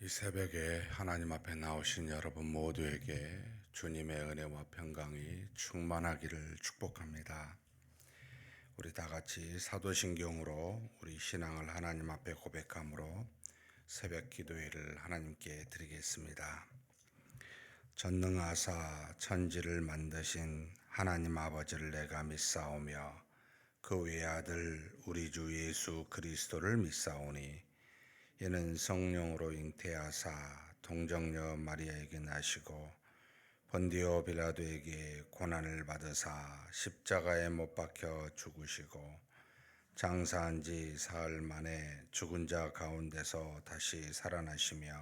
이 새벽에 하나님 앞에 나오신 여러분 모두에게 주님의 은혜와 평강이 충만하기를 축복합니다. 우리 다 같이 사도신경으로 우리 신앙을 하나님 앞에 고백함으로 새벽 기도회를 하나님께 드리겠습니다. 전능하사 천지를 만드신 하나님 아버지를 내가 믿사오며 그 외아들 우리 주 예수 그리스도를 믿사오니 이는 성령으로 잉태하사 동정녀 마리아에게 나시고 본디오 빌라도에게 고난을 받으사 십자가에 못 박혀 죽으시고 장사한 지 사흘 만에 죽은 자 가운데서 다시 살아나시며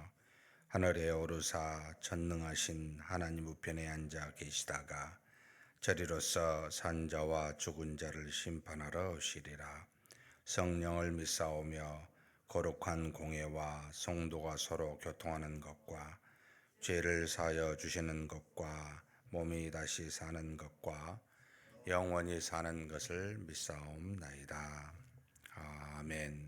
하늘에 오르사 전능하신 하나님 우편에 앉아 계시다가 저리로서 산 자와 죽은 자를 심판하러 오시리라. 성령을 믿사오며 거룩한 공예와 성도가 서로 교통하는 것과 죄를 사하여 주시는 것과 몸이 다시 사는 것과 영원히 사는 것을 믿사옵나이다. 아멘.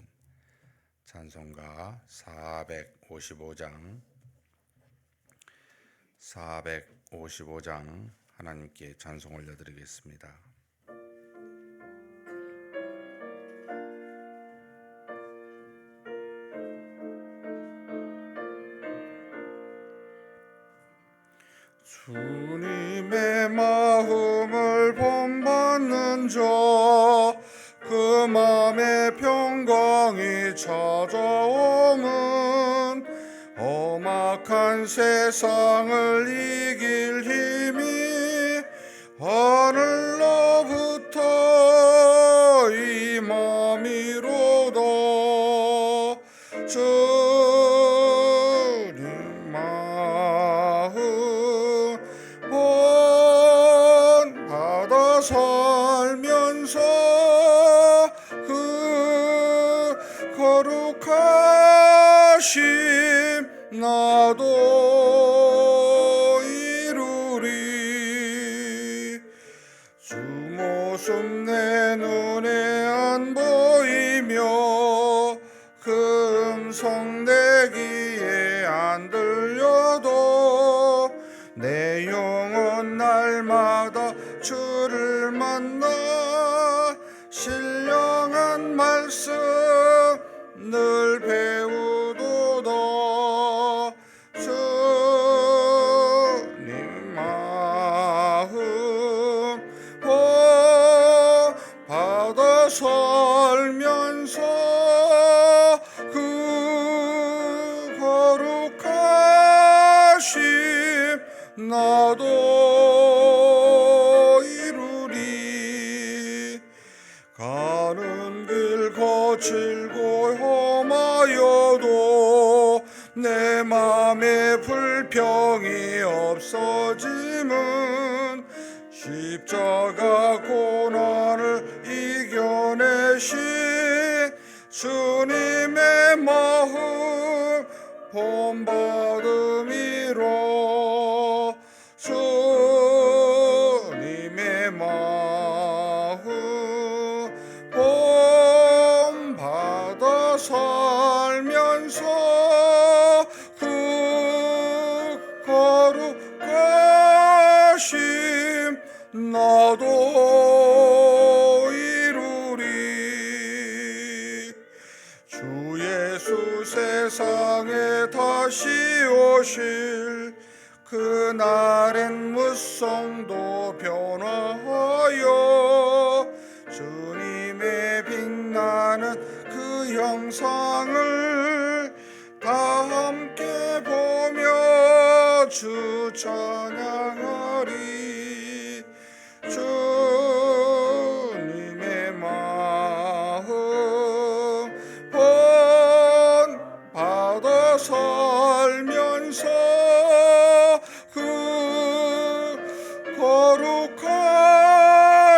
찬송가 455장 하나님께 찬송 올려드리겠습니다. 주님의 마음을 본받는 자 그 맘에 평강이 찾아오면 험악한 세상을 이길 힘이 하늘로부터 임함이로다. 주님 마음 본받아 살면서 그 거룩하심 나도 이루리. 주 모습 내 눈에 안 보이며 그 음성 내 귀에 안 들려도 내 영혼 날마다 주를 만나 신령한 말씀 늘 배우도다. 주님 마음 받아 살면서 그 거룩하심 나도 이루리. 가는 길 거칠고 험하여도 내 맘에 불평이 없어짐은 십자가 고난을 이겨내신 주님의 마음 본받음이라. 주님의 마음 본받아 살면서 그 거룩하심 나도 이루리. 주 예수 세상에 다시 오실 그날엔 무성도 변화하여 주님의 빛나는 그 영상을 다 함께 보며 주 찬양하리. 주님의 마음 본받아 살면서 그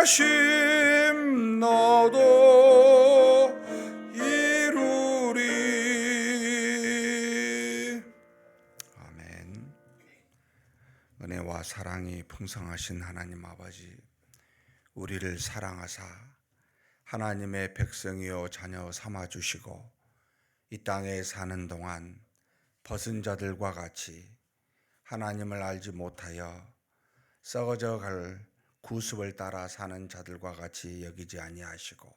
거룩하심 나도 이루리. 아멘. 은혜와 사랑이 풍성하신 하나님 아버지, 우리를 사랑하사 하나님의 백성이요 자녀 삼아주시고 이 땅에 사는 동안 벗은 자들과 같이 하나님을 알지 못하여 썩어져 갈 구습을 따라 사는 자들과 같이 여기지 아니하시고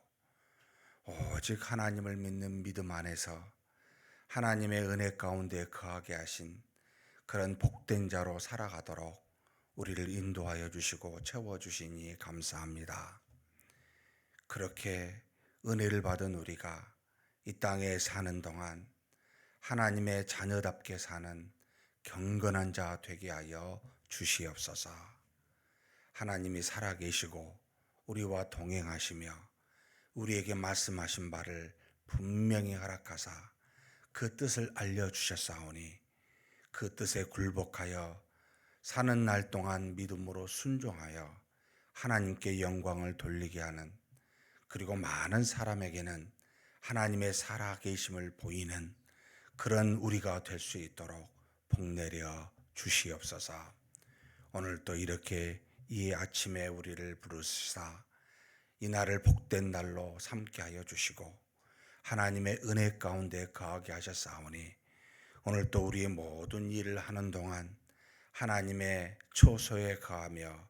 오직 하나님을 믿는 믿음 안에서 하나님의 은혜 가운데 거하게 하신 그런 복된 자로 살아가도록 우리를 인도하여 주시고 채워주시니 감사합니다. 그렇게 은혜를 받은 우리가 이 땅에 사는 동안 하나님의 자녀답게 사는 경건한 자 되게 하여 주시옵소서. 하나님이 살아계시고 우리와 동행하시며 우리에게 말씀하신 바를 분명히 허락하사 그 뜻을 알려주셨사오니 그 뜻에 굴복하여 사는 날 동안 믿음으로 순종하여 하나님께 영광을 돌리게 하는, 그리고 많은 사람에게는 하나님의 살아계심을 보이는 그런 우리가 될 수 있도록 복내려 주시옵소서. 오늘 또 이렇게 이 아침에 우리를 부르시사 이 날을 복된 날로 삼게 하여 주시고 하나님의 은혜 가운데 거하게 하셨사오니 오늘 또 우리의 모든 일을 하는 동안 하나님의 초소에 거하며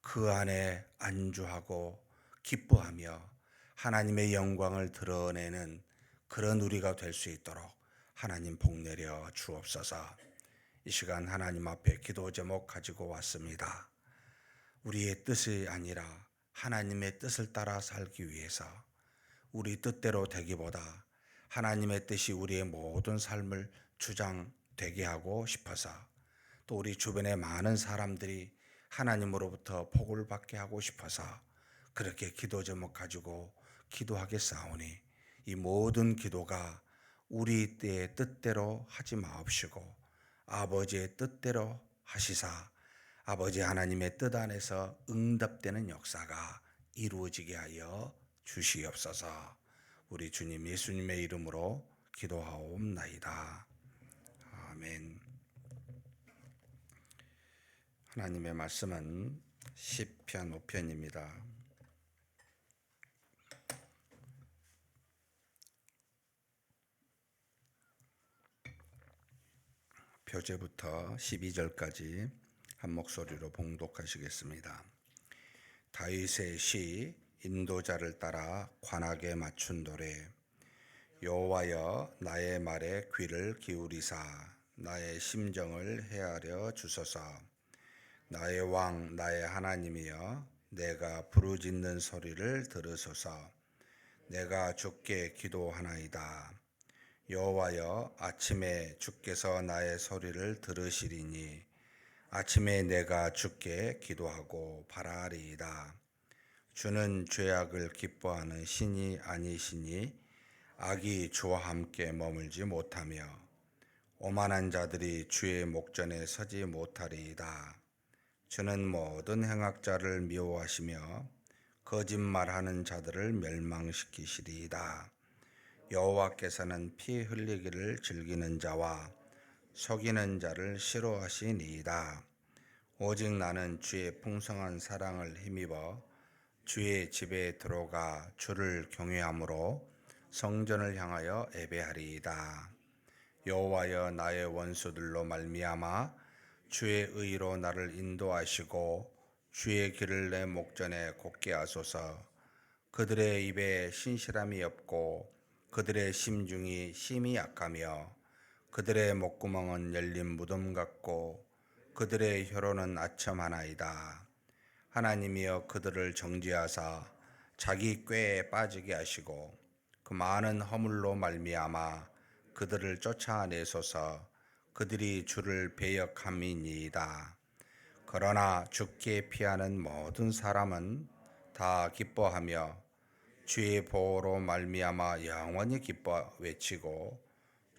그 안에 안주하고 기뻐하며 하나님의 영광을 드러내는 그런 우리가 될 수 있도록 하나님 복내려 주옵소서. 이 시간 하나님 앞에 기도 제목 가지고 왔습니다. 우리의 뜻이 아니라 하나님의 뜻을 따라 살기 위해서 우리 뜻대로 되기보다 하나님의 뜻이 우리의 모든 삶을 주장되게 하고 싶어서, 또 우리 주변의 많은 사람들이 하나님으로부터 복을 받게 하고 싶어서 그렇게 기도 제목 가지고 기도하겠사오니 이 모든 기도가 우리 때의 뜻대로 하지 마옵시고 아버지의 뜻대로 하시사 아버지 하나님의 뜻 안에서 응답되는 역사가 이루어지게 하여 주시옵소서. 우리 주님 예수님의 이름으로 기도하옵나이다. 아멘. 하나님의 말씀은 시편 5편입니다. 표제부터 12절까지 한 목소리로 봉독하시겠습니다. 다윗의 시, 인도자를 따라 관악에 맞춘 노래. 여호와여, 나의 말에 귀를 기울이사 나의 심정을 헤아려 주소서. 나의 왕, 나의 하나님이여, 내가 부르짖는 소리를 들으소서. 내가 주께 기도하나이다. 여호와여, 아침에 주께서 나의 소리를 들으시리니 아침에 내가 주께 기도하고 바라리이다. 주는 죄악을 기뻐하는 신이 아니시니 악이 주와 함께 머물지 못하며 오만한 자들이 주의 목전에 서지 못하리이다. 주는 모든 행악자를 미워하시며 거짓말하는 자들을 멸망시키시리이다. 여호와께서는 피 흘리기를 즐기는 자와 속이는 자를 싫어하시니이다. 오직 나는 주의 풍성한 사랑을 힘입어 주의 집에 들어가 주를 경외함으로 성전을 향하여 예배하리이다. 여호와여, 나의 원수들로 말미암아 주의 의로 나를 인도하시고 주의 길을 내 목전에 곧게 하소서. 그들의 입에 신실함이 없고 그들의 심중이 심히 약하며 그들의 목구멍은 열린 무덤 같고 그들의 혀로는 아첨하나이다. 하나님이여, 그들을 정죄하사 자기 꾀에 빠지게 하시고 그 많은 허물로 말미암아 그들을 쫓아내소서. 그들이 주를 배역함이니이다. 그러나 주께 피하는 모든 사람은 다 기뻐하며 주의 보호로 말미암아 영원히 기뻐 외치고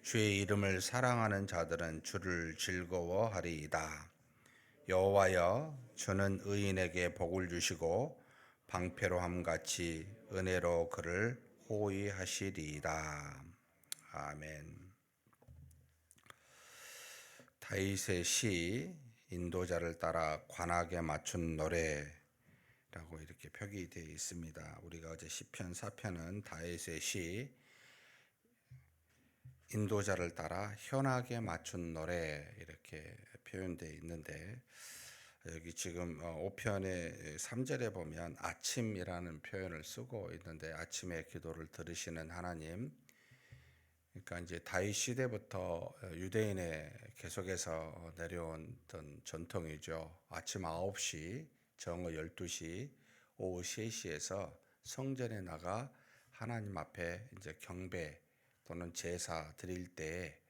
주의 이름을 사랑하는 자들은 주를 즐거워하리이다. 여호와여, 주는 의인에게 복을 주시고 방패로함 같이 은혜로 그를 호위하시리이다. 아멘. 다윗의 시, 인도자를 따라 관악에 맞춘 노래라고 이렇게 표기되어 있습니다. 우리가 어제 시편 4편은 다윗의 시, 인도자를 따라 현악에 맞춘 노래 이렇게 표현되어 있는데 여기 지금 5편의 3절에 보면 아침이라는 표현을 쓰고 있는데 아침의 기도를 들으시는 하나님, 그러니까 이제 다윗 시대부터 유대인에 계속해서 내려온 전통이죠. 아침 9시, 정오 12시, 오후 3시에서 성전에 나가 하나님 앞에 이제 경배 또는 제사 드릴 때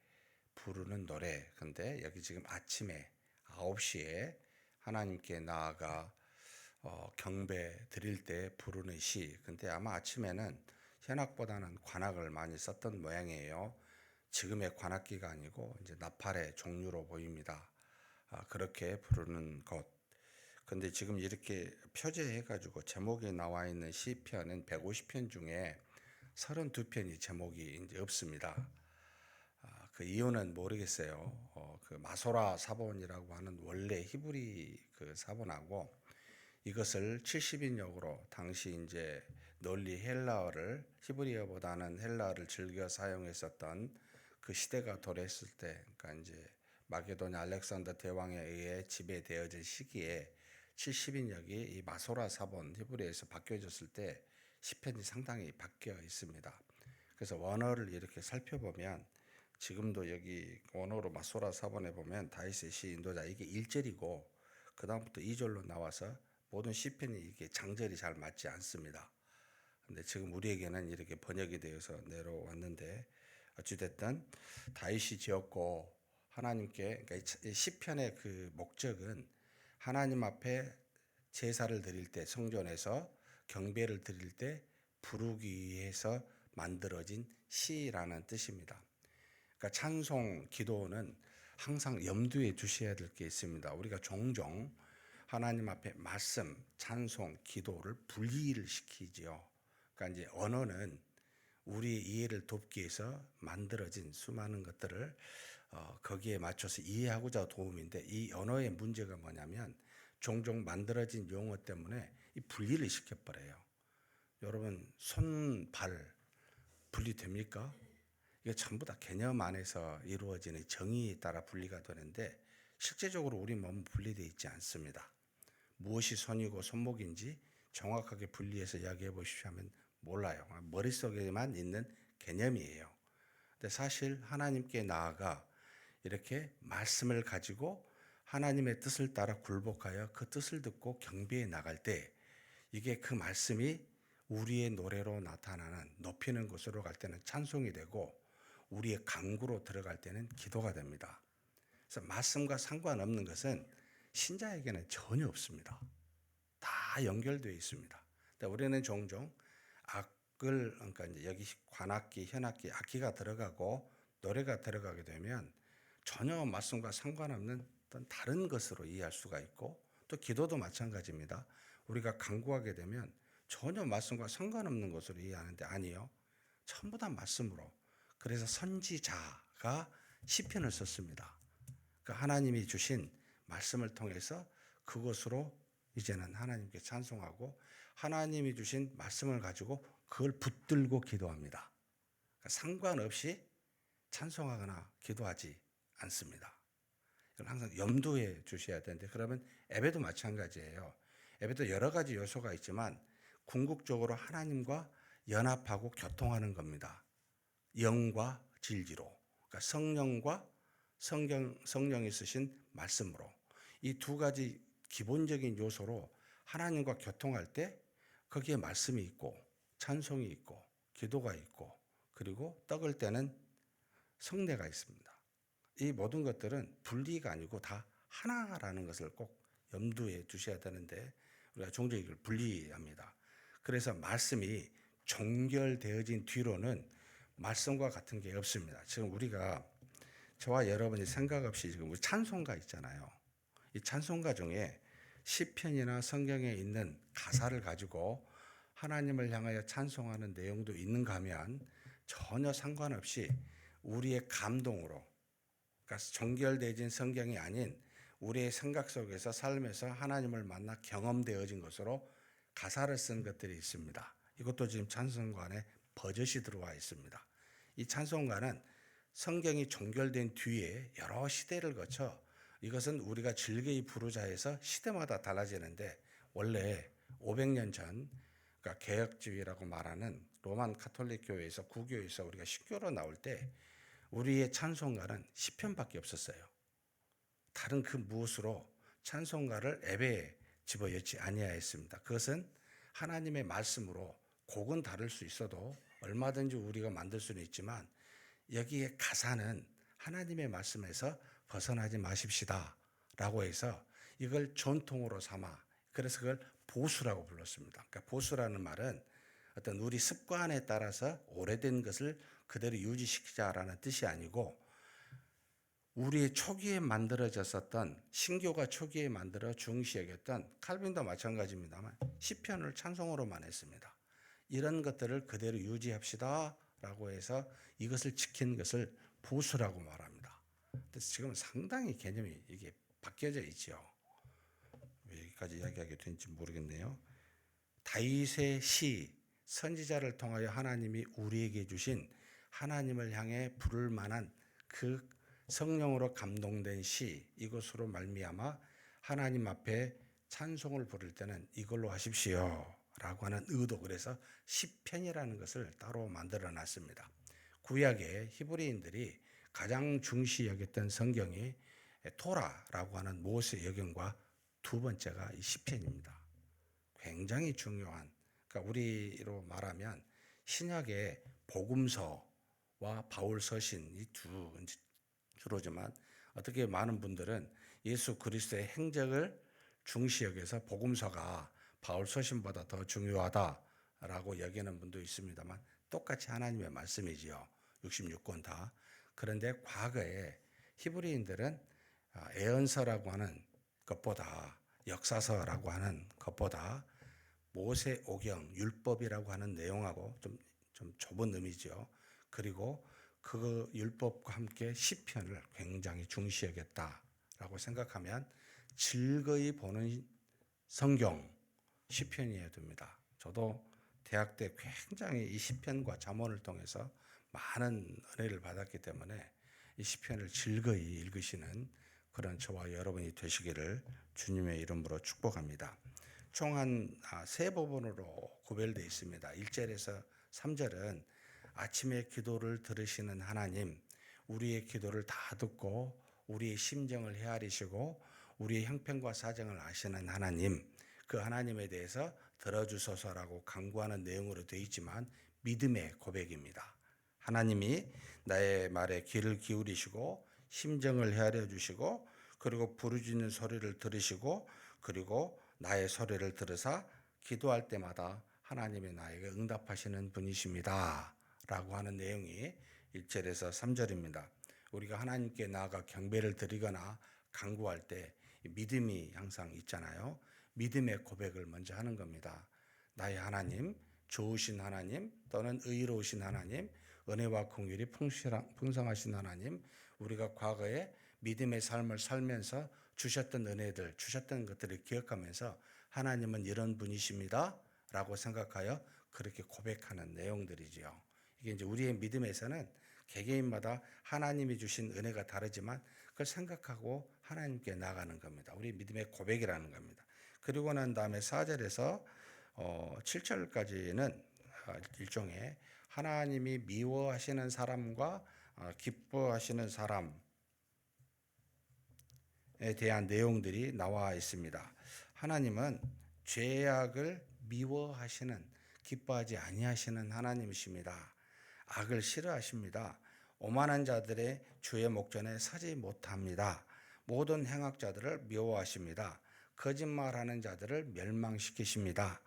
부르는 노래. 근데 여기 지금 아침에 9시에 하나님께 나아가 경배 드릴 때 부르는 시. 근데 아마 아침에는 현악보다는 관악을 많이 썼던 모양이에요. 지금의 관악기가 아니고 이제 나팔의 종류로 보입니다. 그렇게 부르는 것. 근데 지금 이렇게 표제해가지고 제목이 나와 있는 시편은 150편 중에 32편이 제목이 이제 없습니다. 그 이유는 모르겠어요. 그 마소라 사본이라고 하는 원래 히브리 그 사본하고 이것을 70인역으로 당시 이제 널리 헬라어를 히브리어보다는 헬라어를 즐겨 사용했었던 그 시대가 도래했을 때, 그러니까 이제 마게도냐 알렉산더 대왕에 의해 지배되어진 시기에 70인역이 이 마소라 사본 히브리에서 바뀌어졌을 때 시편이 상당히 바뀌어 있습니다. 그래서 원어를 이렇게 살펴보면 지금도 여기 원어로 마소라 사본에 보면 다윗의 시 인도자 이게 1절이고 그 다음부터 2절로 나와서 모든 시편이 이게 장절이 잘 맞지 않습니다. 근데 지금 우리에게는 이렇게 번역이 되어서 내려왔는데 어찌됐든 다윗이 지었고 하나님께, 그러니까 시편의 그 목적은 하나님 앞에 제사를 드릴 때 성전에서 경배를 드릴 때 부르기 위해서 만들어진 시라는 뜻입니다. 그러니까 찬송, 기도는 항상 염두에 두셔야 될 게 있습니다. 우리가 종종 하나님 앞에 말씀, 찬송, 기도를 분리를 시키지요. 그러니까 이제 언어는 우리 이해를 돕기 위해서 만들어진 수많은 것들을 거기에 맞춰서 이해하고자 도움인데 이 언어의 문제가 뭐냐면 종종 만들어진 용어 때문에 이 분리를 시켜버려요. 여러분 손, 발 분리됩니까? 이게 전부 다 개념 안에서 이루어지는 정의에 따라 분리가 되는데 실제적으로 우리 몸은 분리되어 있지 않습니다. 무엇이 손이고 손목인지 정확하게 분리해서 이야기해 보십시오 하면 몰라요. 머릿속에만 있는 개념이에요. 근데 사실 하나님께 나아가 이렇게 말씀을 가지고 하나님의 뜻을 따라 굴복하여 그 뜻을 듣고 경배해 나갈 때 이게 그 말씀이 우리의 노래로 나타나는 높이는 곳으로 갈 때는 찬송이 되고 우리의 강구로 들어갈 때는 기도가 됩니다. 그래서 말씀과 상관없는 것은 신자에게는 전혀 없습니다. 다 연결되어 있습니다. 근데 우리는 종종 악을, 그러니까 이제 여기 관악기, 현악기, 악기가 들어가고 노래가 들어가게 되면 전혀 말씀과 상관없는 어떤 다른 것으로 이해할 수가 있고 또 기도도 마찬가지입니다. 우리가 간구하게 되면 전혀 말씀과 상관없는 것으로 이해하는데 아니요. 전부 다 말씀으로. 그래서 선지자가 시편을 썼습니다. 그러니까 하나님이 주신 말씀을 통해서 그것으로 이제는 하나님께 찬송하고 하나님이 주신 말씀을 가지고 그걸 붙들고 기도합니다. 그러니까 상관없이 찬송하거나 기도하지 않습니다. 이걸 항상 염두에 주셔야 되는데 그러면 예배도 마찬가지예요. 예배도 여러 가지 요소가 있지만 궁극적으로 하나님과 연합하고 교통하는 겁니다. 영과 진리로. 그러니까 성령과 성령이 쓰신 말씀으로. 이 두 가지 기본적인 요소로 하나님과 교통할 때 거기에 말씀이 있고 찬송이 있고 기도가 있고 그리고 떡을 때는 성례가 있습니다. 이 모든 것들은 분리가 아니고 다 하나라는 것을 꼭 염두에 두셔야 되는데 우리가 종종 이걸 분리합니다. 그래서 말씀이 종결되어진 뒤로는 말씀과 같은 게 없습니다. 지금 우리가 저와 여러분이 생각 없이 지금 우리 찬송가 있잖아요. 이 찬송가 중에 시편이나 성경에 있는 가사를 가지고 하나님을 향하여 찬송하는 내용도 있는가 하면 전혀 상관없이 우리의 감동으로, 그러니까 종결되어진 성경이 아닌 우리의 생각 속에서 삶에서 하나님을 만나 경험되어진 것으로 가사를 쓴 것들이 있습니다. 이것도 지금 찬송가 안에 버젓이 들어와 있습니다. 이 찬송가는 성경이 종결된 뒤에 여러 시대를 거쳐 이것은 우리가 즐거이 부르자 해서 시대마다 달라지는데 원래 500년 전 그러니까 개혁주의라고 말하는 로만 카톨릭 교회에서 구교에서 우리가 신교로 나올 때 우리의 찬송가는 시편밖에 없었어요. 다른 그 무엇으로 찬송가를 앱에 집어넣지 아니하였습니다. 그것은 하나님의 말씀으로 곡은 다를 수 있어도 얼마든지 우리가 만들 수는 있지만 여기에 가사는 하나님의 말씀에서 벗어나지 마십시다 라고 해서 이걸 전통으로 삼아 그래서 그걸 보수라고 불렀습니다. 그러니까 보수라는 말은 어떤 우리 습관에 따라서 오래된 것을 그대로 유지시키자라는 뜻이 아니고 우리의 초기에 만들어졌었던 신교가 초기에 만들어 중시 여겼던 칼빈도 마찬가지입니다만 시편을 찬송으로만 했습니다. 이런 것들을 그대로 유지합시다 라고 해서 이것을 지킨 것을 보수라고 말합니다. 그래서 지금 상당히 개념이 이게 바뀌어져 있죠. 왜 여기까지 이야기하게 된지 모르겠네요. 다윗의 시 선지자를 통하여 하나님이 우리에게 주신 하나님을 향해 부를 만한 그 성령으로 감동된 시 이것으로 말미암아 하나님 앞에 찬송을 부를 때는 이걸로 하십시오 라고 하는 의도 그래서 시편이라는 것을 따로 만들어 놨습니다. 구약의 히브리인들이 가장 중시 여겼던 성경이 토라라고 하는 모세 여경과 두 번째가 이 시편입니다. 굉장히 중요한 그러니까 우리로 말하면 신약의 복음서와 바울 서신 이 두 주로지만 어떻게 많은 분들은 예수 그리스도의 행적을 중시 여겨서 복음서가 바울 서신보다 더 중요하다라고 여기는 분도 있습니다만 똑같이 하나님의 말씀이지요. 66권 다. 그런데 과거에 히브리인들은 예언서라고 하는 것보다 역사서라고 하는 것보다 모세 오경 율법이라고 하는 내용하고 좀 좁은 의미죠. 그리고 그 율법과 함께 시편을 굉장히 중시 여겼다라고 생각하면 즐거이 보는 성경 시편이어야 됩니다. 저도 대학 때 굉장히 이 시편과 잠언을 통해서 많은 은혜를 받았기 때문에 이 시편을 즐거이 읽으시는 그런 저와 여러분이 되시기를 주님의 이름으로 축복합니다. 총 한 세 부분으로 구별되어 있습니다. 1절에서 3절은 아침에 기도를 들으시는 하나님, 우리의 기도를 다 듣고 우리의 심정을 헤아리시고 우리의 형편과 사정을 아시는 하나님, 그 하나님에 대해서 들어주소서라고 간구하는 내용으로 되어 있지만 믿음의 고백입니다. 하나님이 나의 말에 귀를 기울이시고 심정을 헤아려 주시고 그리고 부르짖는 소리를 들으시고 그리고 나의 소리를 들으사 기도할 때마다 하나님이 나에게 응답하시는 분이십니다 라고 하는 내용이 1절에서 3절입니다. 우리가 하나님께 나아가 경배를 드리거나 간구할 때 믿음이 항상 있잖아요. 믿음의 고백을 먼저 하는 겁니다. 나의 하나님, 좋으신 하나님 또는 의로우신 하나님, 은혜와 긍휼이 풍성하신 하나님, 우리가 과거에 믿음의 삶을 살면서 주셨던 은혜들, 주셨던 것들을 기억하면서 하나님은 이런 분이십니다 라고 생각하여 그렇게 고백하는 내용들이지요. 이게 이제 우리의 믿음에서는 개개인마다 하나님이 주신 은혜가 다르지만 그걸 생각하고 하나님께 나가는 겁니다. 우리 믿음의 고백이라는 겁니다. 그리고 난 다음에 4절에서 7절까지는 일종의 하나님이 미워하시는 사람과 기뻐하시는 사람에 대한 내용들이 나와 있습니다. 하나님은 죄악을 미워하시는 기뻐하지 아니하시는 하나님이십니다. 악을 싫어하십니다. 오만한 자들의 주의 목전에 서지 못합니다. 모든 행악자들을 미워하십니다. 거짓말하는 자들을 멸망시키십니다.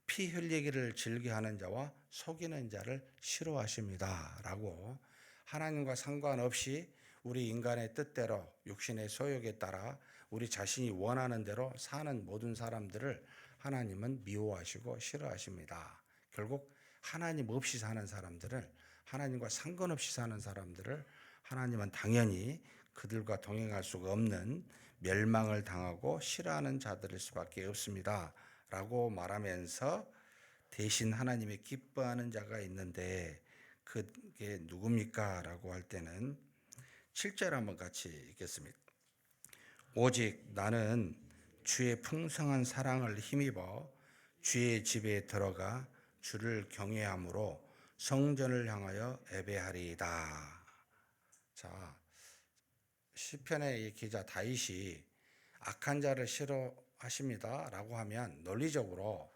피 흘리기를 즐겨하는 자와 속이는 자를 싫어하십니다. 라고 하나님과 상관없이 우리 인간의 뜻대로 육신의 소욕에 따라 우리 자신이 원하는 대로 사는 모든 사람들을 하나님은 미워하시고 싫어하십니다. 결국 하나님 없이 사는 사람들을 하나님과 상관없이 사는 사람들을 하나님은 당연히 그들과 동행할 수가 없는 멸망을 당하고 싫어하는 자들일 수밖에 없습니다. 라고 말하면서 대신 하나님이 기뻐하는 자가 있는데 그게 누굽니까? 라고 할 때는 7절 한번 같이 읽겠습니다. 오직 나는 주의 풍성한 사랑을 힘입어 주의 집에 들어가 주를 경외함으로 성전을 향하여 예배하리이다. 자, 시편의 이 기자 다윗이 악한 자를 싫어하십니다라고 하면 논리적으로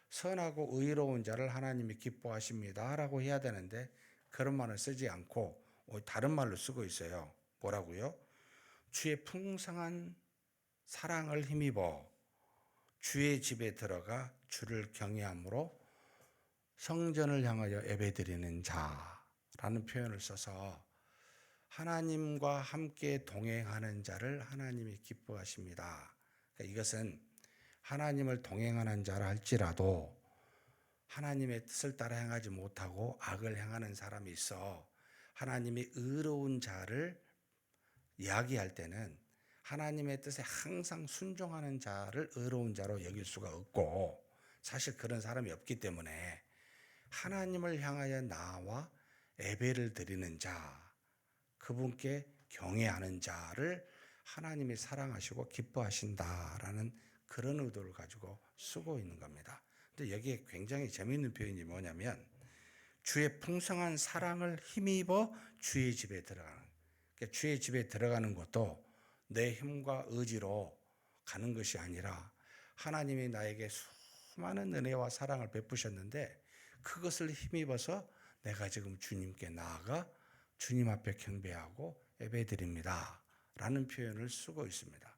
선하고 의로운 자를 하나님이 기뻐하십니다라고 해야 되는데 그런 말을 쓰지 않고 다른 말로 쓰고 있어요. 뭐라고요? 주의 풍성한 사랑을 힘입어 주의 집에 들어가 주를 경외함으로 성전을 향하여 예배드리는 자라는 표현을 써서 하나님과 함께 동행하는 자를 하나님이 기뻐하십니다. 그러니까 이것은 하나님을 동행하는 자라 할지라도 하나님의 뜻을 따라 행하지 못하고 악을 행하는 사람이 있어 하나님이 의로운 자를 이야기할 때는 하나님의 뜻에 항상 순종하는 자를 의로운 자로 여길 수가 없고 사실 그런 사람이 없기 때문에 하나님을 향하여 나와 예배를 드리는 자, 그분께 경외하는 자를 하나님이 사랑하시고 기뻐하신다라는 그런 의도를 가지고 쓰고 있는 겁니다. 근데 여기에 굉장히 재미있는 표현이 뭐냐면 주의 풍성한 사랑을 힘입어 주의 집에 들어가는, 그러니까 주의 집에 들어가는 것도 내 힘과 의지로 가는 것이 아니라 하나님이 나에게 수많은 은혜와 사랑을 베푸셨는데 그것을 힘입어서 내가 지금 주님께 나아가 주님 앞에 경배하고 예배드립니다 라는 표현을 쓰고 있습니다.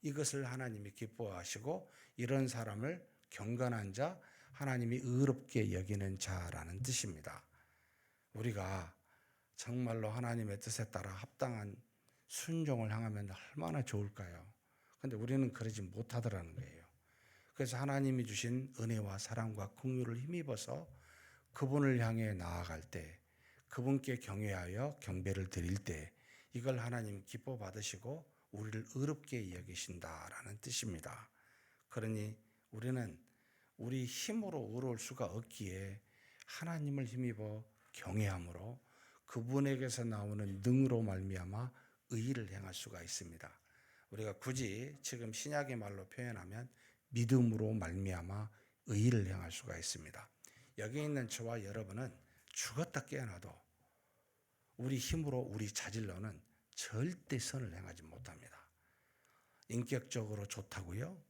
이것을 하나님이 기뻐하시고 이런 사람을 경건한 자, 하나님이 의롭게 여기는 자라는 뜻입니다. 우리가 정말로 하나님의 뜻에 따라 합당한 순종을 향하면 얼마나 좋을까요? 근데 우리는 그러지 못하더라는 거예요. 그래서 하나님이 주신 은혜와 사랑과 긍휼을 힘입어서 그분을 향해 나아갈 때, 그분께 경외하여 경배를 드릴 때 이걸 하나님 기뻐 받으시고 우리를 의롭게 여기신다라는 뜻입니다. 그러니 우리는 우리 힘으로 의로울 수가 없기에 하나님을 힘입어 경외함으로 그분에게서 나오는 능으로 말미암아 의를 행할 수가 있습니다. 우리가 굳이 지금 신약의 말로 표현하면 믿음으로 말미암아 의를 행할 수가 있습니다. 여기 있는 저와 여러분은 죽었다 깨어나도 우리 힘으로 우리 자질로는 절대 선을 행하지 못합니다. 인격적으로 좋다고요?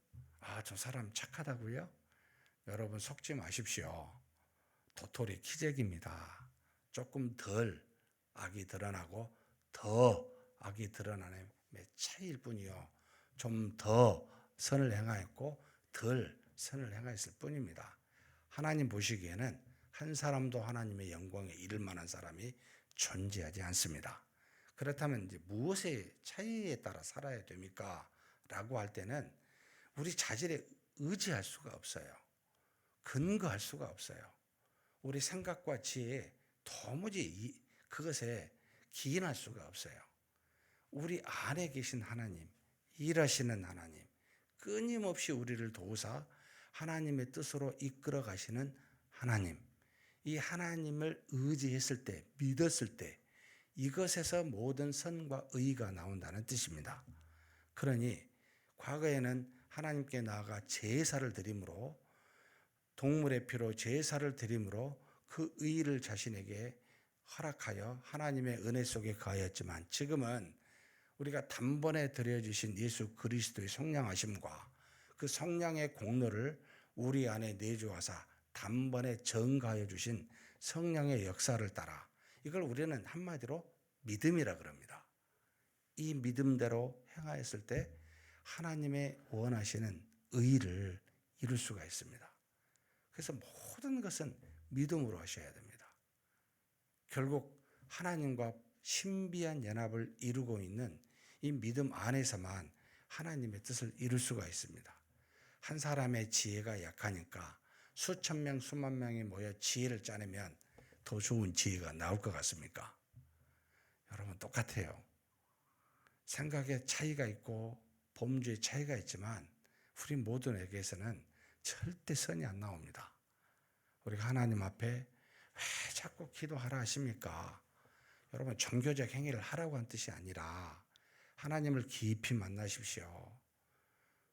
저 사람 착하다고요? 여러분 속지 마십시오. 도토리 키재기입니다. 조금 덜 악이 드러나고 더 악이 드러나는 차이일 뿐이요. 좀 더 선을 행하였고 덜 선을 행하였을 뿐입니다. 하나님 보시기에는 한 사람도 하나님의 영광에 이를 만한 사람이 존재하지 않습니다. 그렇다면 이제 무엇의 차이에 따라 살아야 됩니까? 라고 할 때는 우리 자질에 의지할 수가 없어요. 근거할 수가 없어요. 우리 생각과 지혜에 도무지 그것에 기인할 수가 없어요. 우리 안에 계신 하나님, 일하시는 하나님, 끊임없이 우리를 도우사 하나님의 뜻으로 이끌어 가시는 하나님, 이 하나님을 의지했을 때, 믿었을 때 이것에서 모든 선과 의가 나온다는 뜻입니다. 그러니 과거에는 하나님께 나아가 제사를 드림으로, 동물의 피로 제사를 드림으로 그 의를 자신에게 허락하여 하나님의 은혜 속에 거하였지만 지금은 우리가 단번에 드려주신 예수 그리스도의 성량하심과 그 성량의 공로를 우리 안에 내주하사 단번에 증가하여 주신 성령의 역사를 따라 이걸 우리는 한마디로 믿음이라 그럽니다. 이 믿음대로 행하였을 때 하나님의 원하시는 의를 이룰 수가 있습니다. 그래서 모든 것은 믿음으로 하셔야 됩니다. 결국 하나님과 신비한 연합을 이루고 있는 이 믿음 안에서만 하나님의 뜻을 이룰 수가 있습니다. 한 사람의 지혜가 약하니까 수천 명, 수만 명이 모여 지혜를 짜내면 더 좋은 지혜가 나올 것 같습니까? 여러분 똑같아요. 생각의 차이가 있고 범주의 차이가 있지만 우리 모두에게서는 절대 선이 안 나옵니다. 우리가 하나님 앞에 왜 자꾸 기도하라 하십니까? 여러분, 종교적 행위를 하라고 한 뜻이 아니라 하나님을 깊이 만나십시오.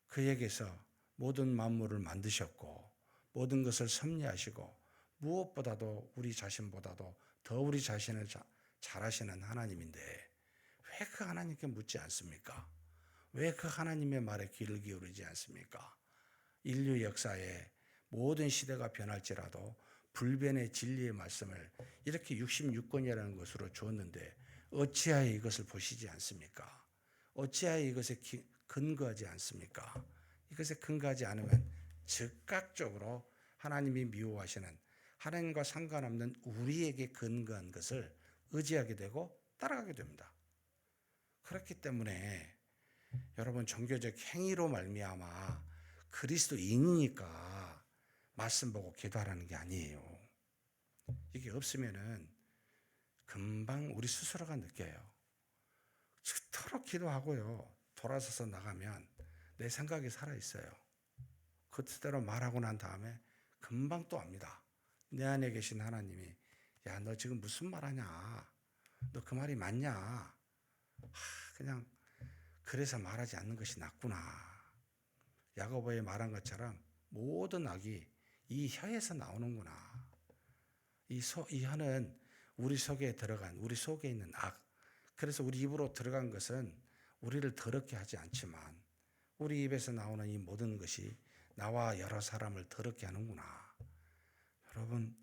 그에게서 모든 만물을 만드셨고 모든 것을 섭리하시고 무엇보다도 우리 자신보다도 더 우리 자신을 잘 아시는 하나님인데 왜 그 하나님께 묻지 않습니까? 왜 그 하나님의 말에 귀를 기울이지 않습니까? 인류 역사에 모든 시대가 변할지라도 불변의 진리의 말씀을 이렇게 66권이라는 것으로 주었는데 어찌하여 이것을 보시지 않습니까? 어찌하여 이것에 근거하지 않습니까? 이것에 근거하지 않으면 즉각적으로 하나님이 미워하시는 하나님과 상관없는 우리에게 근거한 것을 의지하게 되고 따라가게 됩니다. 그렇기 때문에 여러분, 종교적 행위로 말미암아 그리스도인이니까 말씀 보고 기도하라는 게 아니에요. 이게 없으면은 금방 우리 스스로가 느껴요. 그토록 기도하고요, 돌아서서 나가면 내 생각이 살아있어요. 그 뜻대로 말하고 난 다음에 금방 또 압니다. 내 안에 계신 하나님이, 야, 너 지금 무슨 말하냐? 너 그 말이 맞냐? 그냥 그래서 말하지 않는 것이 낫구나. 야고보에 말한 것처럼 모든 악이 이 혀에서 나오는구나. 이 혀는 우리 속에 들어간, 우리 속에 있는 악. 그래서 우리 입으로 들어간 것은 우리를 더럽게 하지 않지만 우리 입에서 나오는 이 모든 것이 나와 여러 사람을 더럽게 하는구나. 여러분,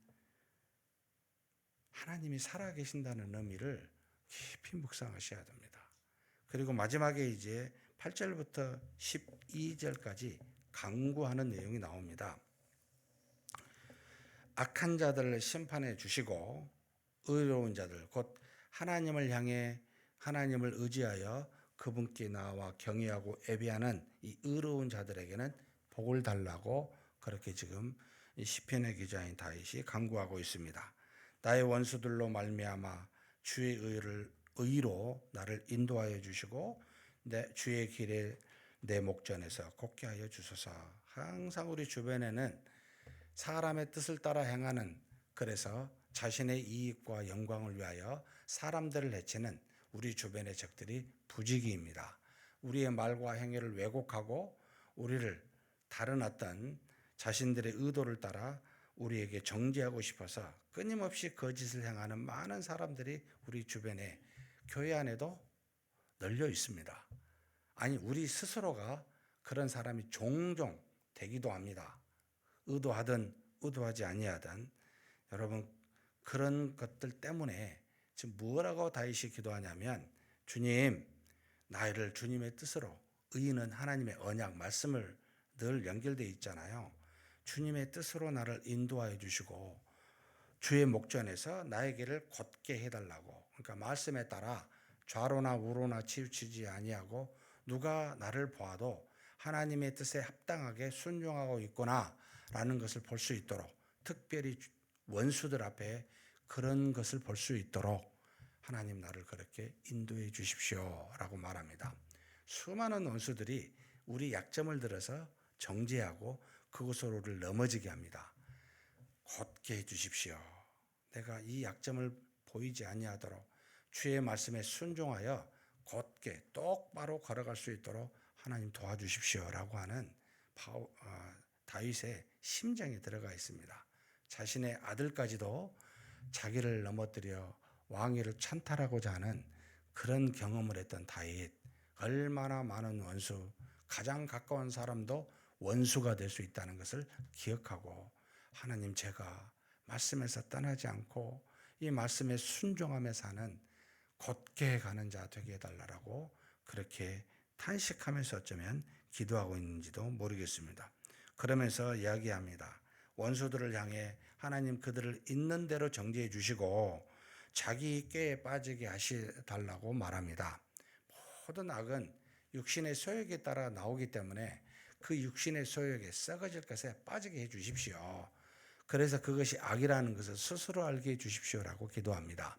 하나님이 살아계신다는 의미를 깊이 묵상하셔야 됩니다. 그리고 마지막에 이제 8절부터 12절까지 강구하는 내용이 나옵니다. 악한 자들을 심판해 주시고 의로운 자들, 곧 하나님을 향해 하나님을 의지하여 그분께 나와 경외하고 예배하는 이 의로운 자들에게는 복을 달라고 그렇게 지금 시편의 기자인 다윗이 강구하고 있습니다. 나의 원수들로 말미암아 주의 의로 나를 인도하여 주시고 내 주의 길에 내 목전에서 걷게 하여 주소서. 항상 우리 주변에는 사람의 뜻을 따라 행하는, 그래서 자신의 이익과 영광을 위하여 사람들을 해치는 우리 주변의 적들이 부지기입니다. 우리의 말과 행위를 왜곡하고 우리를 다른 어떤 자신들의 의도를 따라 우리에게 정죄하고 싶어서 끊임없이 거짓을 행하는 많은 사람들이 우리 주변에, 교회 안에도 널려 있습니다. 아니, 우리 스스로가 그런 사람이 종종 되기도 합니다. 의도하든 의도하지 아니하든. 여러분, 그런 것들 때문에 지금 뭐라고 다윗이 기도하냐면, 주님, 나를 주님의 뜻으로, 의인은 하나님의 언약 말씀을 늘 연결되어 있잖아요. 주님의 뜻으로 나를 인도하여 주시고 주의 목전에서 나의 길을 곧게 해달라고. 그러니까 말씀에 따라 좌로나 우로나 치우치지 아니하고 누가 나를 보아도 하나님의 뜻에 합당하게 순종하고 있구나라는 것을 볼 수 있도록, 특별히 원수들 앞에 그런 것을 볼 수 있도록 하나님 나를 그렇게 인도해 주십시오라고 말합니다. 수많은 원수들이 우리 약점을 들어서 정죄하고 그곳으로 우리를 넘어지게 합니다. 곧게 해 주십시오. 내가 이 약점을 보이지 아니하도록 주의 말씀에 순종하여 곧게 똑바로 걸어갈 수 있도록 하나님 도와주십시오라고 하는 다윗의 심정이 들어가 있습니다. 자신의 아들까지도 자기를 넘어뜨려 왕위를 찬탈하고자 하는 그런 경험을 했던 다윗, 얼마나 많은 원수, 가장 가까운 사람도 원수가 될 수 있다는 것을 기억하고, 하나님, 제가 말씀에서 떠나지 않고 이 말씀에 순종하며 사는 곧게 가는 자 되게 해달라고 그렇게 탄식하면서 어쩌면 기도하고 있는지도 모르겠습니다. 그러면서 이야기합니다. 원수들을 향해 하나님 그들을 있는 대로 정죄해 주시고 자기 꾀에 빠지게 하시달라고 말합니다. 모든 악은 육신의 소욕에 따라 나오기 때문에 그 육신의 소욕에 썩어질 것에 빠지게 해 주십시오. 그래서 그것이 악이라는 것을 스스로 알게 해 주십시오라고 기도합니다.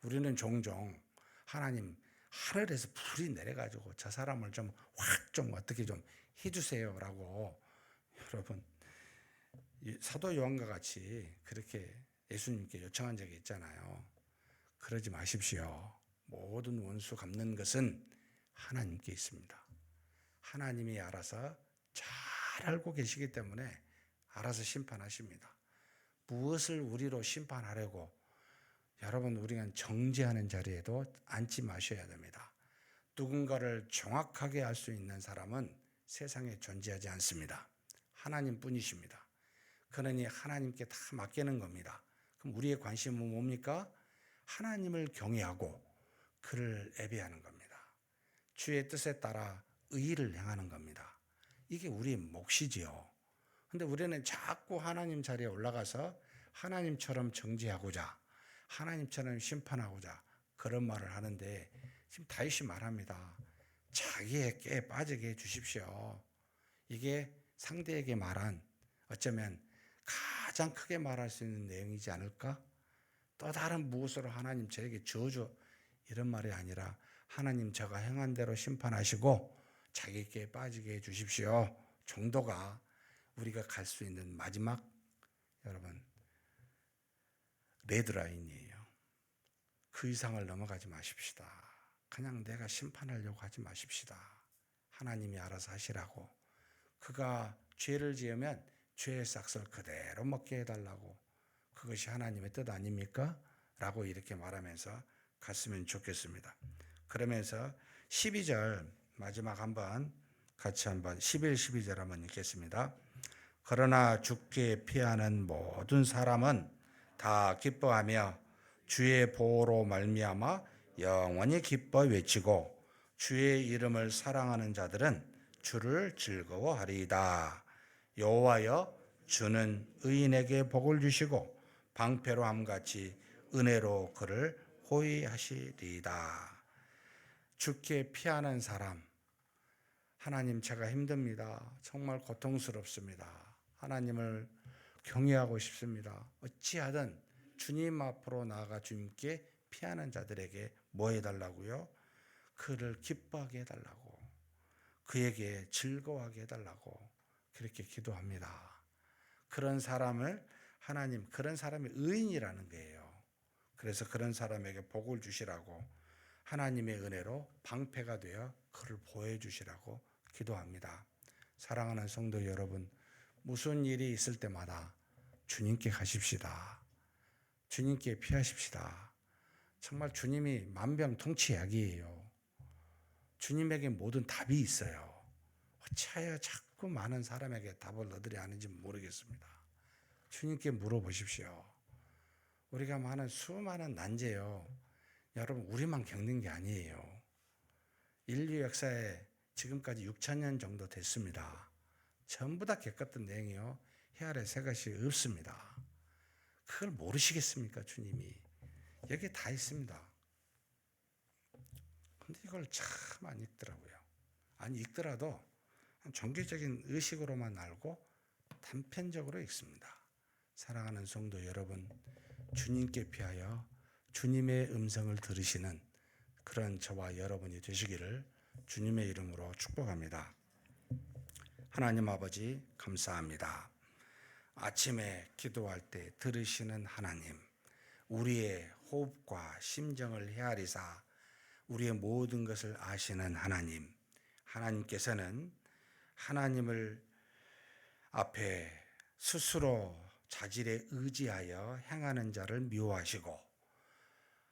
우리는 종종 하나님, 하늘에서 불이 내려가지고 저 사람을 좀 확 좀 어떻게 좀 해주세요라고, 여러분, 사도 요한과 같이 그렇게 예수님께 요청한 적이 있잖아요. 그러지 마십시오. 모든 원수 갚는 것은 하나님께 있습니다. 하나님이 알아서 잘 알고 계시기 때문에 알아서 심판하십니다. 무엇을 우리로 심판하려고 여러분 우리가 정죄하는 자리에도 앉지 마셔야 됩니다. 누군가를 정확하게 알 수 있는 사람은 세상에 존재하지 않습니다. 하나님뿐이십니다. 그러니 하나님께 다 맡기는 겁니다. 그럼 우리의 관심은 뭡니까? 하나님을 경외하고 그를 예배하는 겁니다. 주의 뜻에 따라 의를 행하는 겁니다. 이게 우리의 몫이지요. 근데 우리는 자꾸 하나님 자리에 올라가서 하나님처럼 정죄하고자 하나님처럼 심판하고자 그런 말을 하는데 지금 다윗이 말합니다. 자기의 깨에 빠지게 해주십시오. 이게 상대에게 말한 어쩌면 가장 크게 말할 수 있는 내용이지 않을까? 또 다른 무엇으로 하나님 저에게 저주 이런 말이 아니라 하나님 제가 행한 대로 심판하시고 자기 깨에 빠지게 해주십시오. 정도가 우리가 갈 수 있는 마지막 여러분 레드라인이에요. 그 이상을 넘어가지 마십시다. 그냥 내가 심판하려고 하지 마십시다. 하나님이 알아서 하시라고. 그가 죄를 지으면 죄의 싹을 그대로 먹게 해달라고. 그것이 하나님의 뜻 아닙니까? 라고 이렇게 말하면서 갔으면 좋겠습니다. 그러면서 12절 마지막 한번 같이 한번 11, 12절 한번 읽겠습니다. 그러나 주께 피하는 모든 사람은 다 기뻐하며 주의 보호로 말미암아 영원히 기뻐 외치고 주의 이름을 사랑하는 자들은 주를 즐거워하리이다. 여호와여 주는 의인에게 복을 주시고 방패로 함같이 은혜로 그를 호위하시리이다. 주께 피하는 사람 하나님 제가 힘듭니다. 정말 고통스럽습니다. 하나님을 경외하고 싶습니다. 어찌하든 주님 앞으로 나아가 주님께 피하는 자들에게 뭐 해달라고요? 그를 기뻐하게 해달라고 그에게 즐거워하게 해달라고 그렇게 기도합니다. 그런 사람을 하나님 그런 사람이 의인이라는 거예요. 그래서 그런 사람에게 복을 주시라고 하나님의 은혜로 방패가 되어 그를 보호해 주시라고 기도합니다. 사랑하는 성도 여러분, 무슨 일이 있을 때마다 주님께 가십시다. 주님께 피하십시다. 정말 주님이 만병통치약이에요. 주님에게 모든 답이 있어요. 어찌하여 자꾸 많은 사람에게 답을 얻으려 하는지 모르겠습니다. 주님께 물어보십시오. 우리가 많은 수많은 난제요. 여러분 우리만 겪는 게 아니에요. 인류 역사에 지금까지 6,000년 정도 됐습니다. 전부 다 겪었던 내용이요. 해 아래 새 것이 없습니다. 그걸 모르시겠습니까 주님이. 여기에 다 있습니다. 근데 이걸 참 안 읽더라고요. 아니 읽더라도 종교적인 의식으로만 알고 단편적으로 읽습니다. 사랑하는 성도 여러분, 주님께 피하여 주님의 음성을 들으시는 그런 저와 여러분이 되시기를 주님의 이름으로 축복합니다. 하나님 아버지 감사합니다. 아침에 기도할 때 들으시는 하나님, 우리의 호흡과 심정을 헤아리사 우리의 모든 것을 아시는 하나님, 하나님께서는 하나님을 앞에 스스로 자질에 의지하여 행하는 자를 미워하시고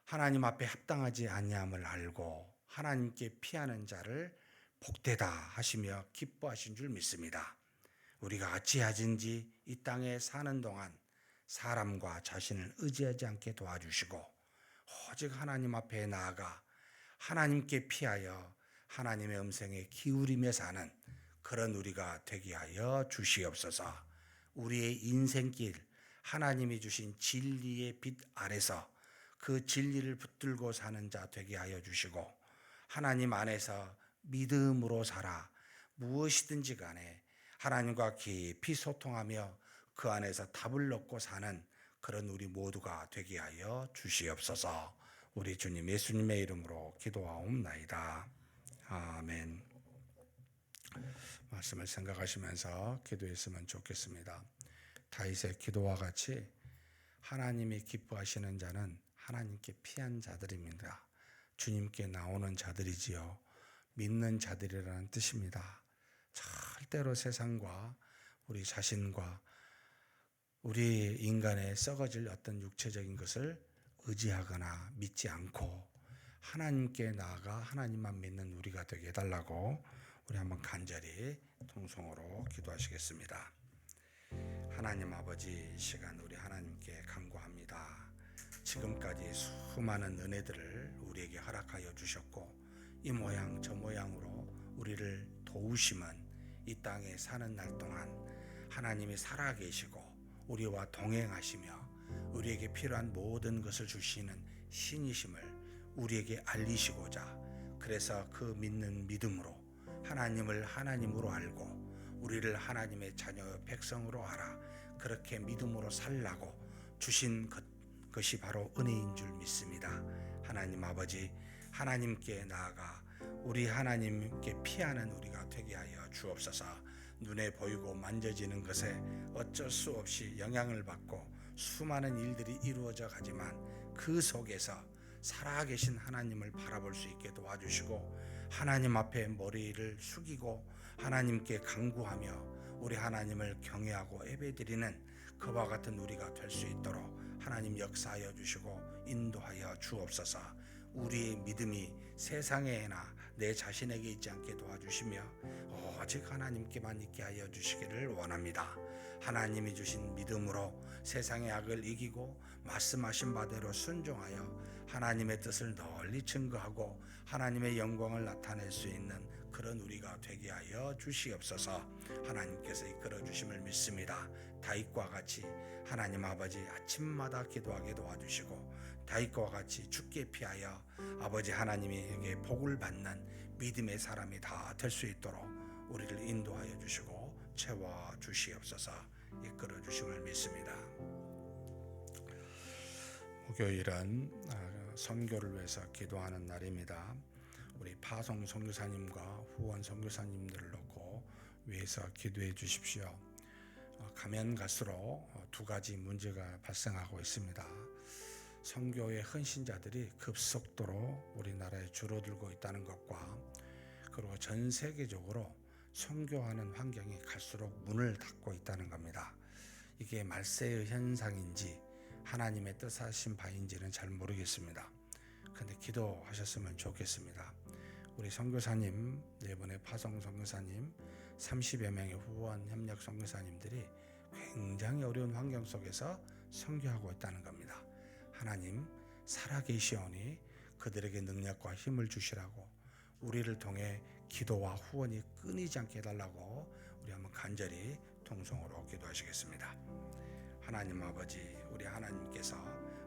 하나님 앞에 합당하지 아니함을 알고 하나님께 피하는 자를 복되다 하시며 기뻐하신 줄 믿습니다. 우리가 어찌하든지 이 땅에 사는 동안 사람과 자신을 의지하지 않게 도와주시고 오직 하나님 앞에 나아가 하나님께 피하여 하나님의 음성에 기울이며 사는 그런 우리가 되게 하여 주시옵소서. 우리의 인생길 하나님이 주신 진리의 빛 아래서 그 진리를 붙들고 사는 자 되게 하여 주시고 하나님 안에서 믿음으로 살아 무엇이든지 간에 하나님과 깊이 소통하며 그 안에서 답을 얻고 사는 그런 우리 모두가 되게 하여 주시옵소서. 우리 주님 예수님의 이름으로 기도하옵나이다. 아멘. 말씀을 생각하시면서 기도했으면 좋겠습니다. 다윗의 기도와 같이 하나님이 기뻐하시는 자는 하나님께 피한 자들입니다. 주님께 나오는 자들이지요. 믿는 자들이라는 뜻입니다. 절대로 세상과 우리 자신과 우리 인간의 썩어질 어떤 육체적인 것을 의지하거나 믿지 않고 하나님께 나아가 하나님만 믿는 우리가 되게 해달라고 우리 한번 간절히 통성으로 기도하시겠습니다. 하나님 아버지, 이 시간 우리 하나님께 간구합니다. 지금까지 수많은 은혜들을 우리에게 허락하여 주셨고 이 모양 저 모양으로 우리를 도우심은 이 땅에 사는 날 동안 하나님이 살아계시고 우리와 동행하시며 우리에게 필요한 모든 것을 주시는 신이심을 우리에게 알리시고자, 그래서 그 믿는 믿음으로 하나님을 하나님으로 알고 우리를 하나님의 자녀 백성으로 알아 그렇게 믿음으로 살라고 주신 것이 바로 은혜인 줄 믿습니다. 하나님 아버지, 하나님께 나아가 우리 하나님께 피하는 우리가 되게 하여 주옵소서. 눈에 보이고 만져지는 것에 어쩔 수 없이 영향을 받고 수많은 일들이 이루어져 가지만 그 속에서 살아계신 하나님을 바라볼 수 있게 도와주시고 하나님 앞에 머리를 숙이고 하나님께 간구하며 우리 하나님을 경외하고 예배드리는 그와 같은 우리가 될 수 있도록 하나님 역사하여 주시고 인도하여 주옵소서. 우리의 믿음이 세상에나 내 자신에게 있지 않게 도와주시며 오직 하나님께만 있게 하여 주시기를 원합니다. 하나님이 주신 믿음으로 세상의 악을 이기고 말씀하신 바대로 순종하여 하나님의 뜻을 널리 증거하고 하나님의 영광을 나타낼 수 있는 그런 우리가 되게 하여 주시옵소서. 하나님께서 이끌어 주심을 믿습니다. 다윗과 같이 하나님 아버지 아침마다 기도하게 도와주시고 다윗과 같이 주께 피하여 아버지 하나님에게 복을 받는 믿음의 사람이 다 될 수 있도록 우리를 인도하여 주시고 채워 주시옵소서. 이끌어 주심을 믿습니다. 목요일은 선교를 위해서 기도하는 날입니다. 우리 파송 선교사님과 후원 선교사님들을 놓고 위해서 기도해 주십시오. 가면 갈수록 두 가지 문제가 발생하고 있습니다. 선교의 헌신자들이 급속도로 우리나라에 줄어들고 있다는 것과 그리고 전 세계적으로 선교하는 환경이 갈수록 문을 닫고 있다는 겁니다. 이게 말세의 현상인지 하나님의 뜻하신 바인지는 잘 모르겠습니다. 근데 기도하셨으면 좋겠습니다. 우리 선교사님, 네 분의 파송 선교사님, 30여 명의 후원 협력 선교사님들이 굉장히 어려운 환경 속에서 선교하고 있다는 겁니다. 하나님 살아계시오니 그들에게 능력과 힘을 주시라고 우리를 통해 기도와 후원이 끊이지 않게 해달라고 우리 한번 간절히 통성으로 기도하시겠습니다. 하나님 아버지, 우리 하나님께서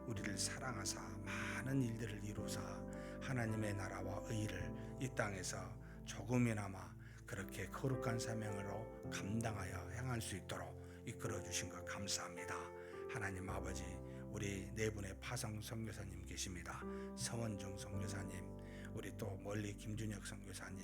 우리를 사랑하사 많은 일들을 이루사 하나님의 나라와 의를 이 땅에서 조금이나마 그렇게 거룩한 사명으로 감당하여 행할 수 있도록 이끌어 주신 것 감사합니다. 하나님 아버지, 우리 네 분의 파송 선교사님 계십니다. 서원중 선교사님, 우리 또 멀리 김준혁 선교사님,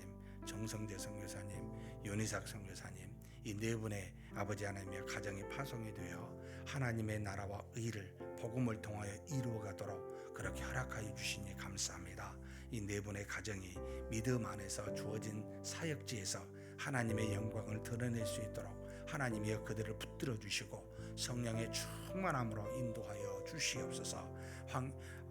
정성재 선교사님, 윤희삭 선교사님, 이 네 분의 아버지 하나님의 가정이 파송이 되어 하나님의 나라와 의를 복음을 통하여 이루어가도록 그렇게 허락하여 주시니 감사합니다. 이 네 분의 가정이 믿음 안에서 주어진 사역지에서 하나님의 영광을 드러낼 수 있도록 하나님이 그들을 붙들어 주시고 성령의 충만함으로 인도하여 주시옵소서.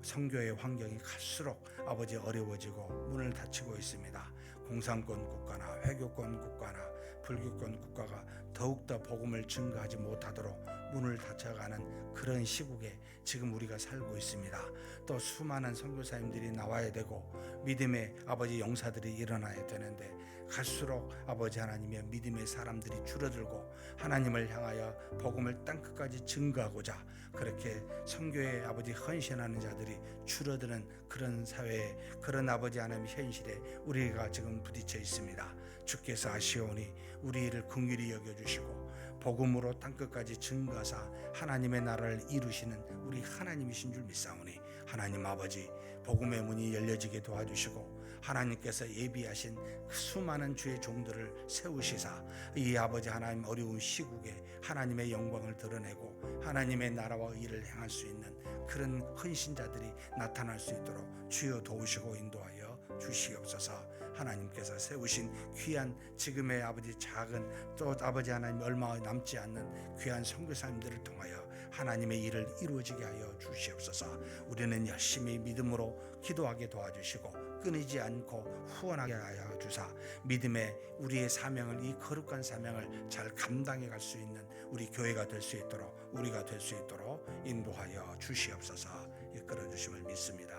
선교의 환경이 갈수록 아버지 어려워지고 문을 닫히고 있습니다. 공산권 국가나 회교권 국가나 불교권 국가가 더욱더 복음을 증거하지 못하도록 문을 닫혀가는 그런 시국에 지금 우리가 살고 있습니다. 또 수많은 선교사님들이 나와야 되고 믿음의 아버지 용사들이 일어나야 되는데 갈수록 아버지 하나님의 믿음의 사람들이 줄어들고 하나님을 향하여 복음을 땅끝까지 증거하고자 그렇게 선교의 아버지 헌신하는 자들이 줄어드는 그런 사회에, 그런 아버지 하나님의 현실에 우리가 지금 부딪혀 있습니다. 주께서 아시오니 우리를 긍휼히 여겨주시고 복음으로 땅끝까지 증거하사 하나님의 나라를 이루시는 우리 하나님이신 줄 믿사오니 하나님 아버지 복음의 문이 열려지게 도와주시고 하나님께서 예비하신 수많은 주의 종들을 세우시사 이 아버지 하나님 어려운 시국에 하나님의 영광을 드러내고 하나님의 나라와 의를 행할 수 있는 그런 헌신자들이 나타날 수 있도록 주여 도우시고 인도하여 주시옵소서. 하나님께서 세우신 귀한 지금의 아버지 작은 또 아버지 하나님 얼마 남지 않는 귀한 선교사님들을 통하여 하나님의 일을 이루어지게 하여 주시옵소서. 우리는 열심히 믿음으로 기도하게 도와주시고 끊이지 않고 후원하게 하여 주사 믿음의 우리의 사명을 이 거룩한 사명을 잘 감당해 갈 수 있는 우리 교회가 될 수 있도록 우리가 될 수 있도록 인도하여 주시옵소서. 이끌어 주심을 믿습니다.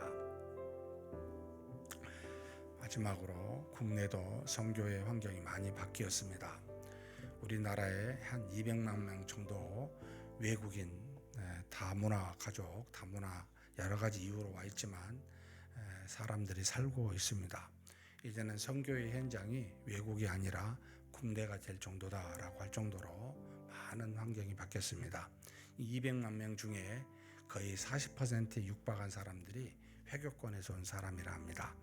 마지막으로 국내도 선교의 환경이 많이 바뀌었습니다. 우리나라에 한 200만 명 정도 외국인 다문화 가족, 다문화 여러 가지 이유로 와 있지만 사람들이 살고 있습니다. 이제는 선교의 현장이 외국이 아니라 국내가 될 정도다라고 할 정도로 많은 환경이 바뀌었습니다. 200만 명 중에 거의 40%에 육박한 사람들이 회교권에서 온 사람이라 합니다.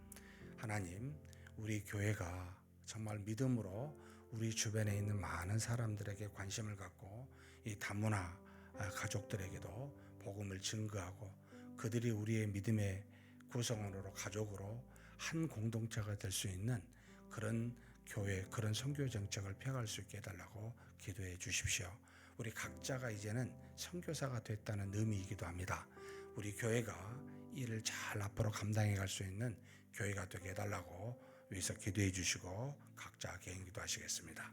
하나님, 우리 교회가 정말 믿음으로 우리 주변에 있는 많은 사람들에게 관심을 갖고 이 다문화 가족들에게도 복음을 증거하고 그들이 우리의 믿음의 구성원으로 가족으로 한 공동체가 될 수 있는 그런 교회, 그런 선교 정책을 펴갈 수 있게 해달라고 기도해 주십시오. 우리 각자가 이제는 선교사가 됐다는 의미이기도 합니다. 우리 교회가 이를 잘 앞으로 감당해 갈 수 있는 교회가 되게 해달라고 위해서 기도해 주시고 각자 개인 기도하시겠습니다.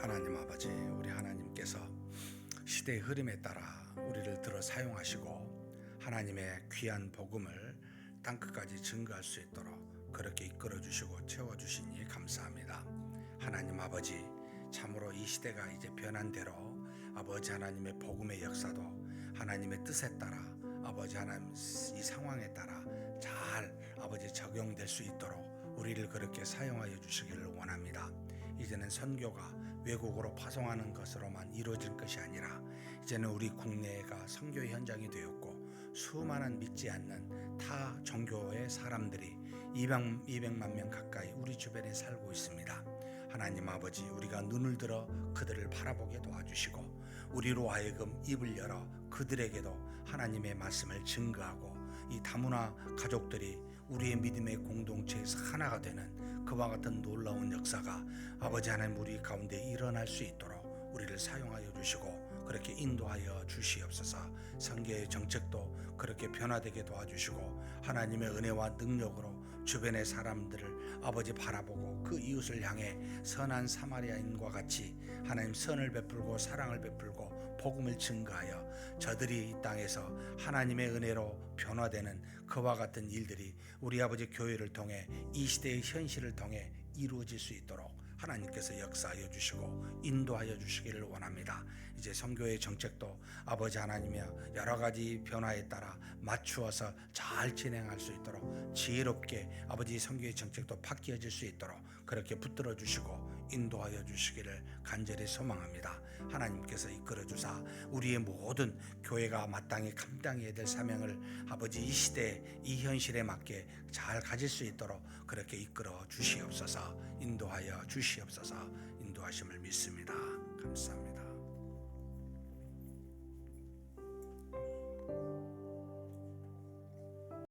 하나님 아버지, 우리 하나님께서 시대의 흐름에 따라 우리를 들어 사용하시고 하나님의 귀한 복음을 땅끝까지 증거할 수 있도록 그렇게 이끌어 주시고 채워 주시니 감사합니다. 하나님 아버지, 참으로 이 시대가 이제 변한 대로 아버지 하나님의 복음의 역사도 하나님의 뜻에 따라 아버지 하나님 이 상황에 따라 잘 아버지 적용될 수 있도록 우리를 그렇게 사용하여 주시기를 원합니다. 이제는 선교가 외국으로 파송하는 것으로만 이루어질 것이 아니라 이제는 우리 국내가 선교의 현장이 되었고 수많은 믿지 않는 타 종교의 사람들이 200만 명 가까이 우리 주변에 살고 있습니다. 하나님 아버지, 우리가 눈을 들어 그들을 바라보게 도와주시고 우리로 하여금 입을 열어 그들에게도 하나님의 말씀을 증거하고 이 다문화 가족들이 우리의 믿음의 공동체에서 하나가 되는 그와 같은 놀라운 역사가 아버지 하나님 우리 가운데 일어날 수 있도록 우리를 사용하여 주시고 그렇게 인도하여 주시옵소서. 선교의 정책도 그렇게 변화되게 도와주시고 하나님의 은혜와 능력으로 주변의 사람들을 아버지 바라보고 그 이웃을 향해 선한 사마리아인과 같이 하나님 선을 베풀고 사랑을 베풀고 복음을 증거하여 저들이 이 땅에서 하나님의 은혜로 변화되는 그와 같은 일들이 우리 아버지 교회를 통해 이 시대의 현실을 통해 이루어질 수 있도록 하나님께서 역사하여 주시고 인도하여 주시기를 원합니다. 이제 선교의 정책도 아버지 하나님의 여러 가지 변화에 따라 맞추어서 잘 진행할 수 있도록 지혜롭게 아버지 선교의 정책도 바뀌어질 수 있도록 그렇게 붙들어 주시고 인도하여 주시기를 간절히 소망합니다. 하나님께서 이끌어 주사 우리의 모든 교회가 마땅히 감당해야 될 사명을 아버지 이 시대 이 현실에 맞게 잘 가질 수 있도록 그렇게 이끌어 주시옵소서. 인도하여 주시옵소서. 인도하심을 믿습니다. 감사합니다.